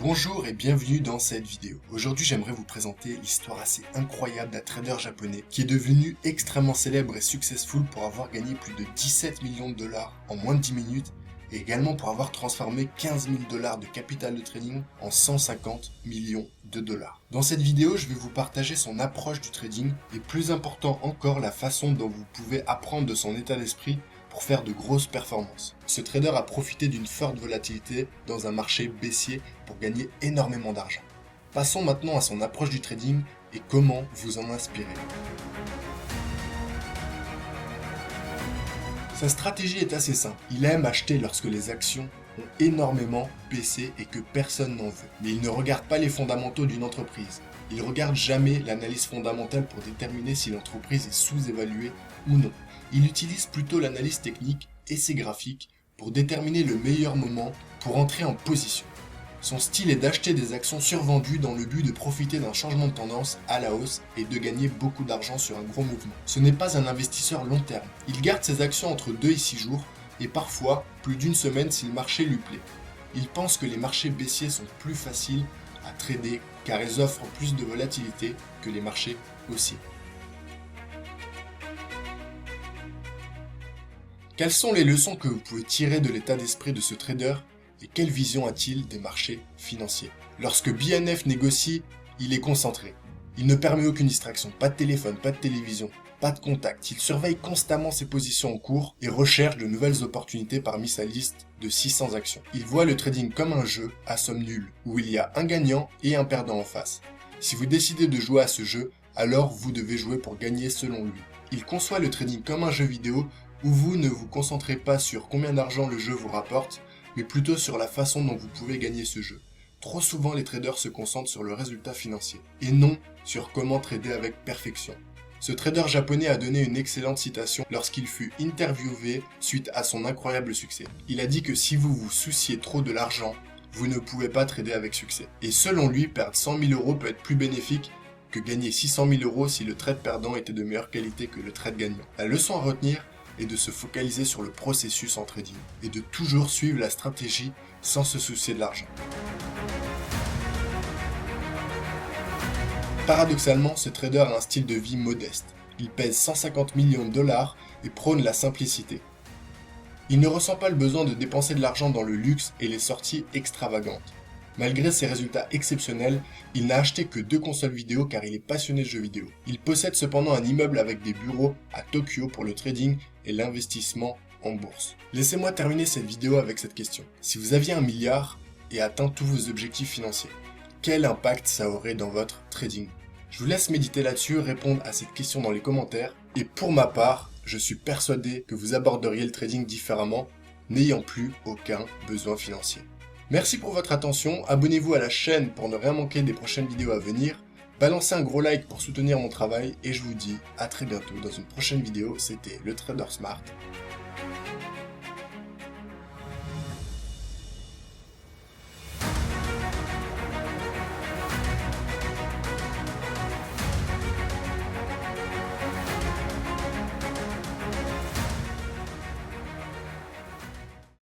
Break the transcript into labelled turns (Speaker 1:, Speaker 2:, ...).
Speaker 1: Bonjour et bienvenue dans cette vidéo. Aujourd'hui j'aimerais vous présenter l'histoire assez incroyable d'un trader japonais qui est devenu extrêmement célèbre et successful pour avoir gagné plus de 17 millions de dollars en moins de 10 minutes et également pour avoir transformé 15 000 dollars de capital de trading en 150 millions de dollars. Dans cette vidéo, je vais vous partager son approche du trading et plus important encore la façon dont vous pouvez apprendre de son état d'esprit pour faire de grosses performances. Ce trader a profité d'une forte volatilité dans un marché baissier pour gagner énormément d'argent. Passons maintenant à son approche du trading et comment vous en inspirer. Sa stratégie est assez simple. Il aime acheter lorsque les actions ont énormément baissé et que personne n'en veut. Mais il ne regarde pas les fondamentaux d'une entreprise. Il ne regarde jamais l'analyse fondamentale pour déterminer si l'entreprise est sous-évaluée ou non. Il utilise plutôt l'analyse technique et ses graphiques pour déterminer le meilleur moment pour entrer en position. Son style est d'acheter des actions survendues dans le but de profiter d'un changement de tendance à la hausse et de gagner beaucoup d'argent sur un gros mouvement. Ce n'est pas un investisseur long terme. Il garde ses actions entre 2 et 6 jours et parfois plus d'une semaine si le marché lui plaît. Il pense que les marchés baissiers sont plus faciles à trader car ils offrent plus de volatilité que les marchés haussiers. Quelles sont les leçons que vous pouvez tirer de l'état d'esprit de ce trader et quelle vision a-t-il des marchés financiers? Lorsque BNF négocie, il est concentré. Il ne permet aucune distraction, pas de téléphone, pas de télévision, pas de contact. Il surveille constamment ses positions en cours et recherche de nouvelles opportunités parmi sa liste de 600 actions. Il voit le trading comme un jeu à somme nulle, où il y a un gagnant et un perdant en face. Si vous décidez de jouer à ce jeu, alors vous devez jouer pour gagner selon lui. Il conçoit le trading comme un jeu vidéo où vous ne vous concentrez pas sur combien d'argent le jeu vous rapporte, mais plutôt sur la façon dont vous pouvez gagner ce jeu. Trop souvent, les traders se concentrent sur le résultat financier, et non sur comment trader avec perfection. Ce trader japonais a donné une excellente citation lorsqu'il fut interviewé suite à son incroyable succès. Il a dit que si vous vous souciez trop de l'argent, vous ne pouvez pas trader avec succès. Et selon lui, perdre 100 000 € peut être plus bénéfique que gagner 600 000 € si le trade perdant était de meilleure qualité que le trade gagnant. La leçon à retenir est de se focaliser sur le processus en trading et de toujours suivre la stratégie sans se soucier de l'argent. Paradoxalement, ce trader a un style de vie modeste. Il pèse 150 millions de dollars et prône la simplicité. Il ne ressent pas le besoin de dépenser de l'argent dans le luxe et les sorties extravagantes. Malgré ses résultats exceptionnels, il n'a acheté que 2 consoles vidéo car il est passionné de jeux vidéo. Il possède cependant un immeuble avec des bureaux à Tokyo pour le trading et l'investissement en bourse. Laissez-moi terminer cette vidéo avec cette question. Si vous aviez 1 milliard et atteint tous vos objectifs financiers, quel impact ça aurait dans votre trading? Je vous laisse méditer là-dessus, répondre à cette question dans les commentaires. Et pour ma part, je suis persuadé que vous aborderiez le trading différemment, n'ayant plus aucun besoin financier. Merci pour votre attention, abonnez-vous à la chaîne pour ne rien manquer des prochaines vidéos à venir, balancez un gros like pour soutenir mon travail et je vous dis à très bientôt dans une prochaine vidéo. C'était le Trader Smart.